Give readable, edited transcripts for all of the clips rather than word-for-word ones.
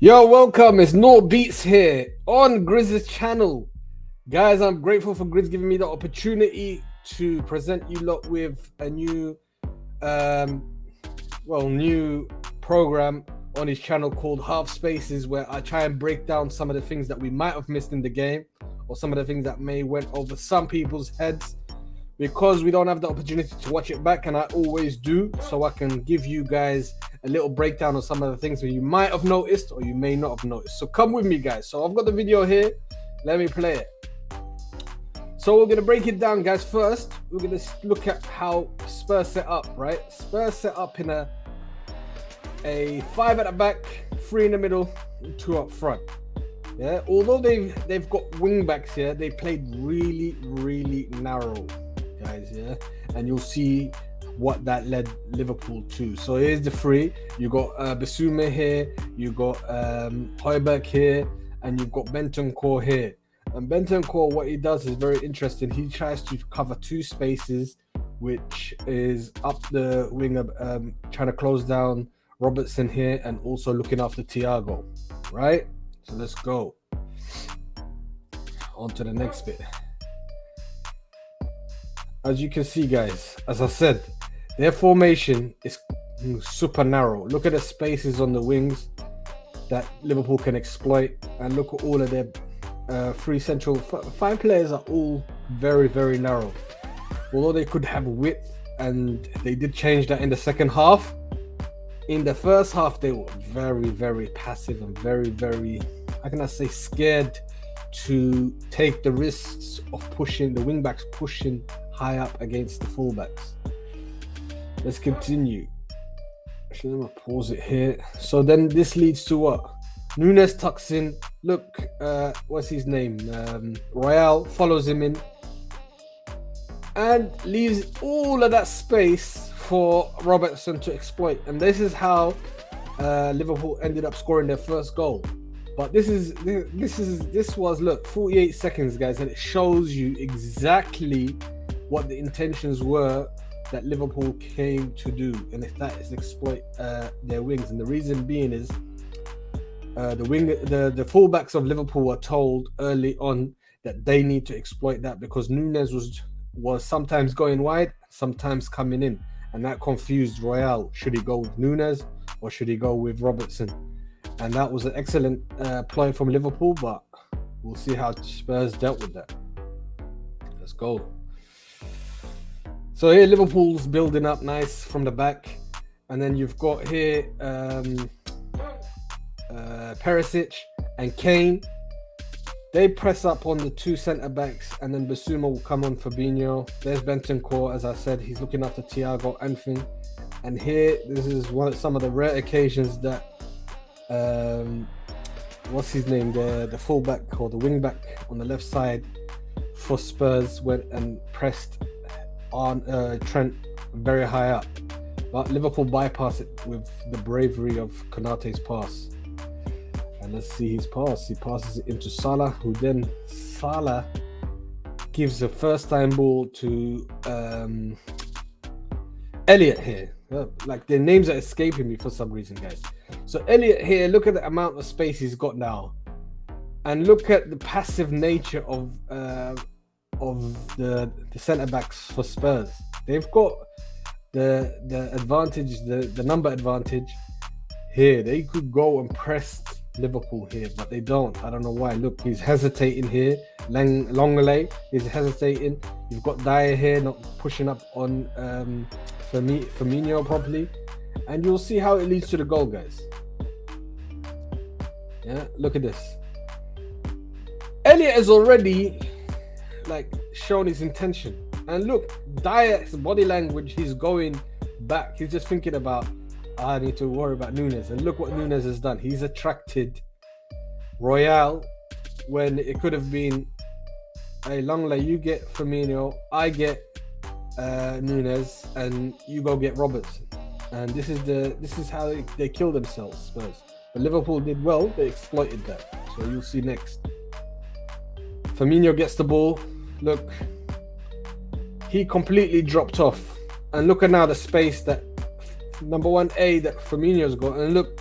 Yo, welcome. It's No Beats here on Grizz's channel. Guys, I'm grateful for Grizz giving me the opportunity to present you lot with a new new program on his channel called Half Spaces, where I try and break down some of the things that we might have missed in the game, or some of the things that may went over some people's heads because we don't have the opportunity to watch it back, and I always do, so I can give you guys a little breakdown of some of the things that you might have noticed or you may not have noticed. So come with me, guys. So I've got the video here. Let me play it. So we're going to break it down, guys. First, we're going to look at how Spurs set up, right? Spurs set up in a 5 at the back, 3 in the middle, and 2 up front. Yeah, although they've got wing backs here, they played really narrow, guys. Yeah, and you'll see what that led Liverpool to. So here's the 3. You got Bissouma here, you got Højbjerg here, and you've got Bentancur here. And Bentancur, what he does is very interesting. He tries to cover 2 spaces, which is up the wing, trying to close down Robertson here, and also looking after Thiago, right? So let's go on to the next bit. As you can see, guys, as I said, their formation is super narrow. Look at the spaces on the wings that Liverpool can exploit, and look at all of their 3 central 5 players are all very narrow. Although they could have width, and they did change that in the second half. In the first half, they were very passive and very, how can I say, scared to take the risks of pushing the wing backs, pushing high up against the fullbacks. Let's continue. Actually, I'm gonna pause it here. So then this leads to what? Nunes tucks in. Look, what's his name? Royale follows him in and leaves all of that space for Robertson to exploit. And this is how Liverpool ended up scoring their first goal. But this was, look, 48 seconds, guys, and it shows you exactly what the intentions were that Liverpool came to do, and if that is exploit their wings. And the reason being is the fullbacks of Liverpool were told early on that they need to exploit that, because Nunes was sometimes going wide, sometimes coming in, and that confused Royale. Should he go with Nunes or should he go with Robertson? And that was an excellent ploy from Liverpool, but we'll see how Spurs dealt with that. Let's go. So here Liverpool's building up nice from the back, and then you've got here Perisic and Kane. They press up on the 2 centre backs, and then Bissouma will come on Fabinho. There's Bentancur, as I said, he's looking after Thiago and Finn. And here, this is some of the rare occasions that what's his name, the fullback or the wing back on the left side for Spurs went and pressed on Trent very high up, but Liverpool bypassed it with the bravery of Konate's pass. And let's see his pass. He passes it into Salah, who then Salah gives a first time ball to Elliot here. Like, their names are escaping me for some reason, guys. So Elliot here, look at the amount of space he's got now, and look at the passive nature of the centre backs for Spurs. They've got the advantage, the number advantage here. They could go and press Liverpool here, but they don't. I don't know why. Look, he's hesitating here. Longley is hesitating. You've got Dyer here not pushing up on Firmino properly, and you'll see how it leads to the goal, guys. Yeah, look at this. Elliot has already shown his intention, and look, Dyer's body language, he's going back. He's just thinking about, I need to worry about Nunes. And look what Nunes has done. He's attracted Royale when it could have been, hey, Longley, you get Firmino, I get Nunes, and you go get Robertson. And this is how they kill themselves, Spurs. But Liverpool did well. They exploited that. So you'll see next. Firmino gets the ball. Look, he completely dropped off. And look at now the space that number 1A that Firmino's got. And look,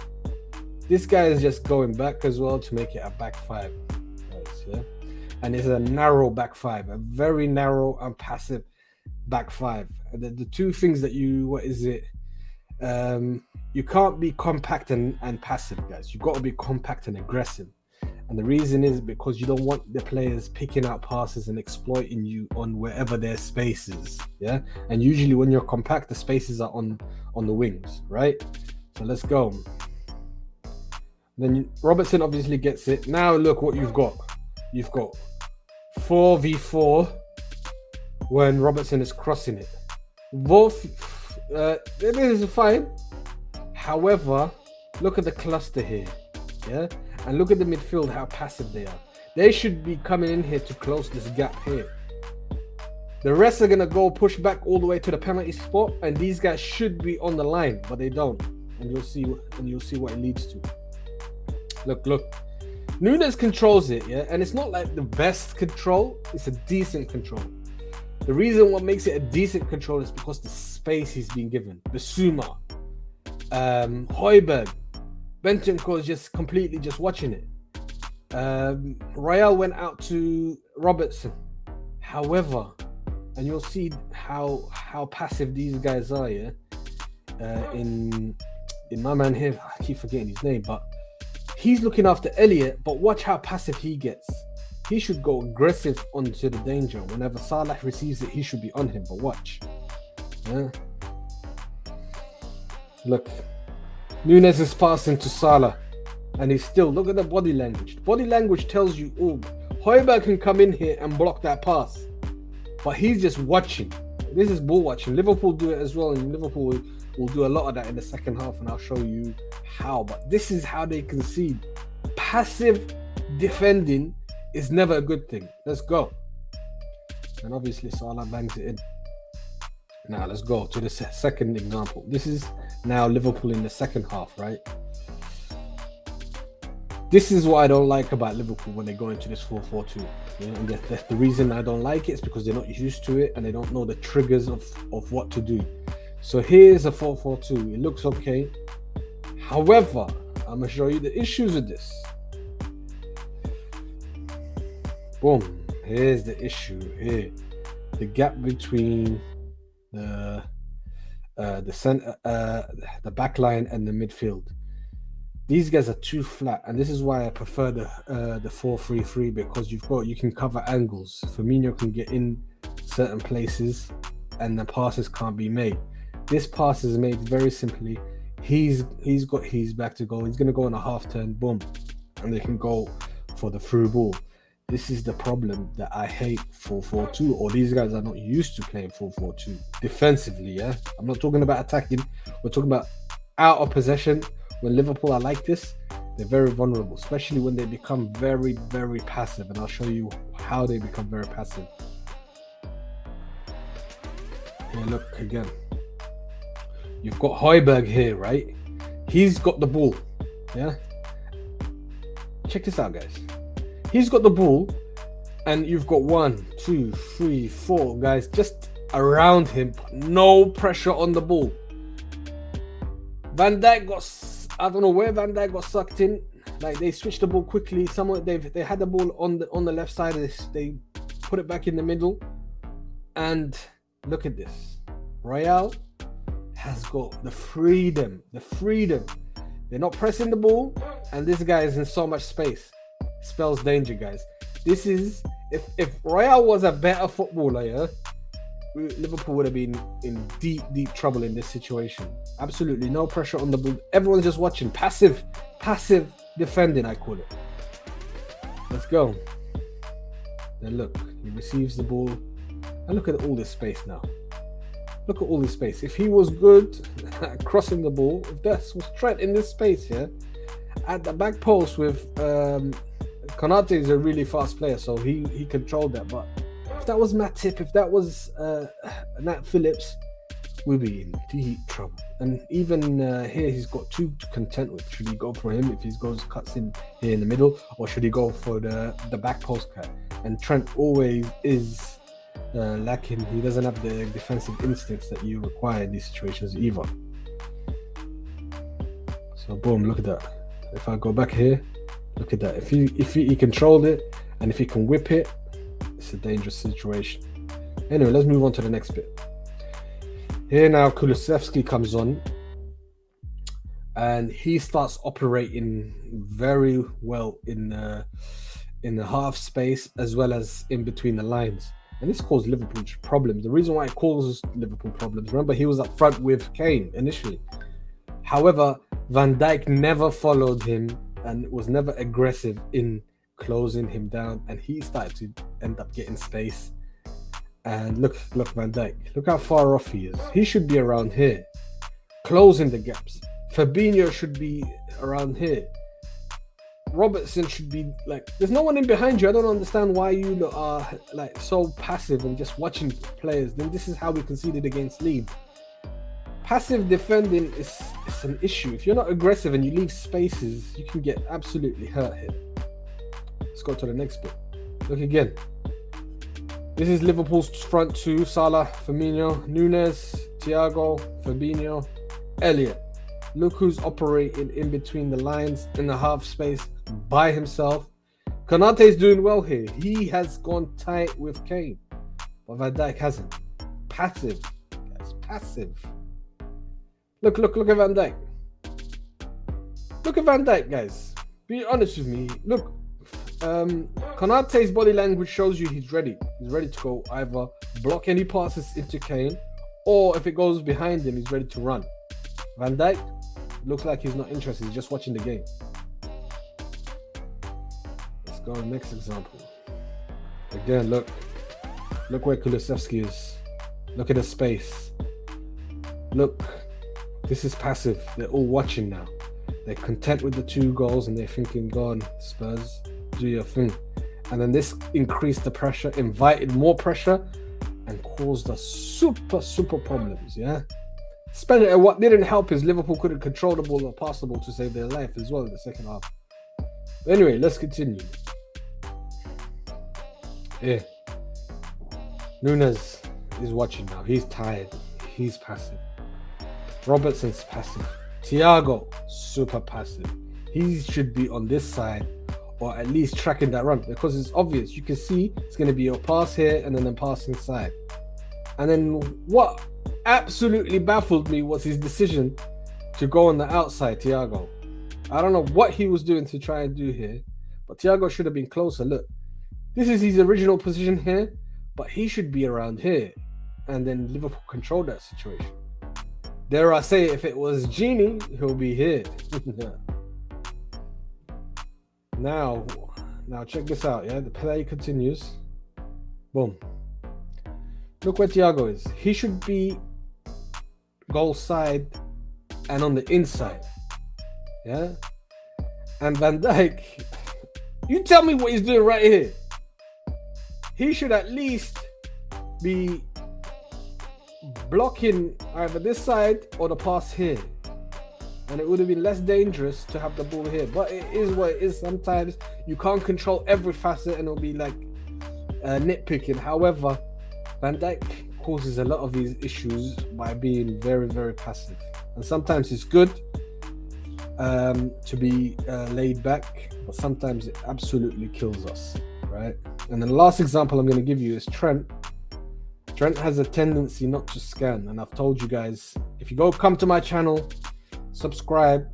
This guy is just going back as well to make it a back five. Nice, yeah? And it's a narrow back five, a very narrow and passive back five. And the two things that you can't be compact and passive, guys. You've got to be compact and aggressive. And the reason is because you don't want the players picking out passes and exploiting you on wherever their space is. Yeah. And usually when you're compact, the spaces are on the wings, right? So let's go. Then Robertson obviously gets it. Now look what you've got. You've got 4v4 when Robertson is crossing it. Both this is fine. However, look at the cluster here. Yeah. And look at the midfield, how passive they are. They should be coming in here to close this gap here. The rest are going to go push back all the way to the penalty spot, and these guys should be on the line, but they don't. And you'll see what it leads to. Look. Nunes controls it, yeah? And it's not like the best control. It's a decent control. The reason what makes it a decent control is because the space he's been given. Bissouma, Højbjerg, Bentancur is just completely just watching it. Royale went out to Robertson. However, and you'll see how passive these guys are, yeah. In my man here, I keep forgetting his name, but he's looking after Elliott. But watch how passive he gets. He should go aggressive onto the danger. Whenever Salah receives it, he should be on him. But watch, yeah. Look. Nunes is passing to Salah, and he's still, look at the body language. The body language tells you, oh, Højbjerg can come in here and block that pass, but he's just watching. This is ball watching. Liverpool do it as well, and Liverpool will do a lot of that in the second half, and I'll show you how. But this is how they concede. Passive defending is never a good thing. Let's go. And obviously Salah bangs it in. Now let's go to the second example. This is now Liverpool in the second half, right? This is what I don't like about Liverpool when they go into this 4-4-2. Yeah? And the reason I don't like it is because they're not used to it and they don't know the triggers of what to do. So here's a 4-4-2. It looks okay. However, I'm going to show you the issues with this. Boom. Here's the issue here. The gap between the center, the back line and the midfield. These guys are too flat, and this is why I prefer the 4-3-3, because you can cover angles. Firmino can get in certain places, and the passes can't be made. This pass is made very simply. He's got his back to goal. He's going to go on a half turn, boom, and they can go for the through ball. This is the problem that I hate 4-4-2, or these guys are not used to playing 4-4-2 defensively. Yeah, I'm not talking about attacking. We're talking about out of possession. When Liverpool are like this, they're very vulnerable, especially when they become very, very passive. And I'll show you how they become very passive. Here, look again. You've got Højbjerg here, right? He's got the ball. Yeah. Check this out, guys. He's got the ball, and you've got 1, 2, 3, 4 guys just around him. No pressure on the ball. Van Dijk I don't know where Van Dijk got sucked in. Like, they switched the ball quickly. They had the ball on the left side. They put it back in the middle. And look at this. Royale has got the freedom. They're not pressing the ball, and this guy is in so much space. Spells danger, guys. This is if Royale was a better footballer, yeah, Liverpool would have been in deep trouble in this situation. Absolutely no pressure on the ball. Everyone's just watching. Passive defending, I call it. Let's go. Then look, he receives the ball, and look at all this space now. Look at all this space. If he was good at crossing the ball, if that was Trent in this space here, at the back post with Konate is a really fast player, so he controlled that. But if that was Matip, if that was Nat Phillips, we'd be in deep trouble. And even here, he's got 2 to contend with. Should he go for him if he cuts in here in the middle, or should he go for the back post cut? And Trent always is lacking. He doesn't have the defensive instincts that you require in these situations either. So boom, look at that. If I go back here, look at that. If he controlled it, and if he can whip it, it's a dangerous situation. Anyway, let's move on to the next bit. Here now, Kulusevski comes on, and he starts operating very well in the half space as well as in between the lines. And this caused Liverpool problems. The reason why it causes Liverpool problems, remember, he was up front with Kane initially. However, Van Dijk never followed him and was never aggressive in closing him down. And he started to end up getting space. And look, Van Dijk. Look how far off he is. He should be around here, closing the gaps. Fabinho should be around here. Robertson should be like, there's no one in behind you. I don't understand why you are like so passive and just watching players. Then this is how we conceded against Leeds. Passive defending is an issue. If you're not aggressive and you leave spaces, you can get absolutely hurt here. Let's go to the next bit. Look again. This is Liverpool's front two: Salah, Firmino, Nunes, Thiago, Fabinho, Elliott. Look who's operating in between the lines in the half space by himself. Konate is doing well here. He has gone tight with Kane, but Van Dijk hasn't. Passive, guys, passive. Look at Van Dijk. Look at Van Dijk, guys. Be honest with me. Look, Konate's body language shows you he's ready. He's ready to go either block any passes into Kane, or if it goes behind him, he's ready to run. Van Dijk looks like he's not interested. He's just watching the game. Let's go to the next example. Again, look where Kulusevski is. Look at the space. Look, this is passive. They're all watching now. They're content with the 2 goals and they're thinking, go on, Spurs, do your thing. And then this increased the pressure, invited more pressure, and caused us super problems, yeah? Especially what didn't help is Liverpool couldn't control the ball or pass the ball to save their life as well in the second half. But anyway, let's continue. Here. Nunes is watching now. He's tired. He's passive. Robertson's passive. Thiago, super passive. He should be on this side or at least tracking that run because it's obvious. You can see it's going to be a pass here and then a pass inside. And then what absolutely baffled me was his decision to go on the outside, Thiago. I don't know what he was doing to try and do here, but Thiago should have been closer. Look, this is his original position here, but he should be around here. And then Liverpool controlled that situation. Dare I say, if it was Genie, he'll be here. Now check this out, yeah? The play continues. Boom. Look where Thiago is. He should be goal side and on the inside. Yeah? And Van Dijk, you tell me what he's doing right here. He should at least be blocking either this side or the pass here. And it would have been less dangerous to have the ball here. But it is what it is. Sometimes you can't control every facet and it'll be like nitpicking. However, Van Dijk causes a lot of these issues by being very passive. And sometimes it's good to be laid back, but sometimes it absolutely kills us, right? And then the last example I'm going to give you is Trent. Trent has a tendency not to scan, and I've told you guys, if you come to my channel, subscribe,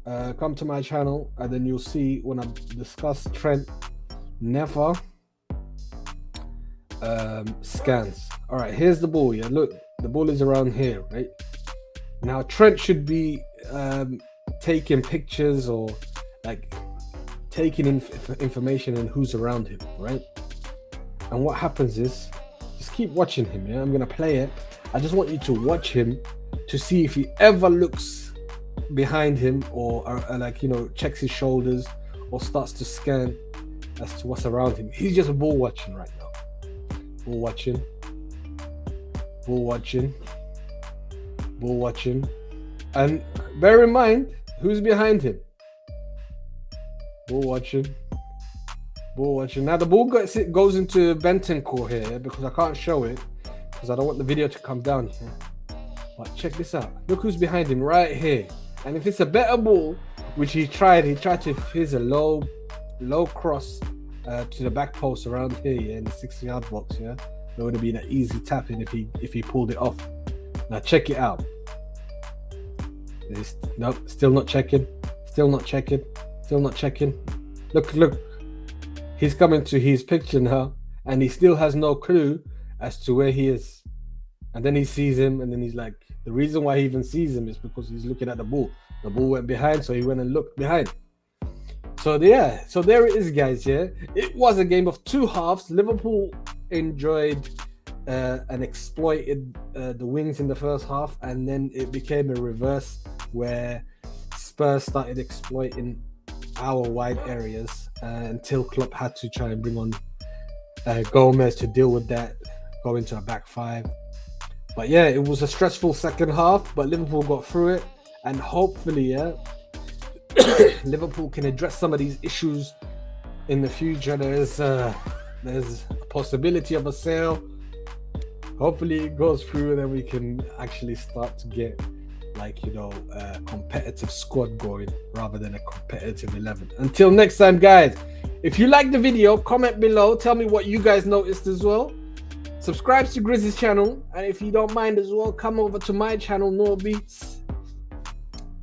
come to my channel, and then you'll see when I discuss Trent never scans. All right, here's the ball. Yeah, look, the ball is around here, right? Now Trent should be taking pictures or like taking information and who's around him, right? And what happens is, just keep watching him. Yeah, I'm gonna play it. I just want you to watch him to see if he ever looks behind him or like, you know, checks his shoulders or starts to scan as to what's around him. He's just ball watching right now. Ball watching. And bear in mind who's behind him. Ball watching. Now the ball goes into Bentancur here because I can't show it because I don't want the video to come down here. But check this out. Look who's behind him right here. And if it's a better ball, which he tried. He tried to here's a low cross to the back post around here, yeah, in the 6-yard box. Yeah, it would have been an easy tap in if he pulled it off. Now check it out. Nope, still not checking. Still not checking. Still not checking. Look. He's coming to his picture now, and he still has no clue as to where he is. And then he sees him, and then he's like, the reason why he even sees him is because he's looking at the ball. The ball went behind, so he went and looked behind. So yeah, so there it is, guys. Yeah, it was a game of two halves. Liverpool enjoyed and exploited the wings in the first half, and then it became a reverse where Spurs started exploiting our wide areas until Klopp had to try and bring on Gomez to deal with that, go into a back five. But yeah, it was a stressful second half, but Liverpool got through it, and hopefully, yeah, Liverpool can address some of these issues in the future. There's a possibility of a sale. Hopefully it goes through, and then we can actually start to get a competitive squad going rather than a competitive 11. Until next time, guys, if you like the video, comment below, tell me what you guys noticed as well. Subscribe to Grizzly's channel, and if you don't mind as well, come over to my channel, No Beats,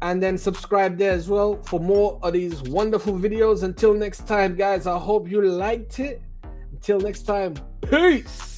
and then subscribe there as well for more of these wonderful videos. Until next time, guys, I hope you liked it. Until next time, peace.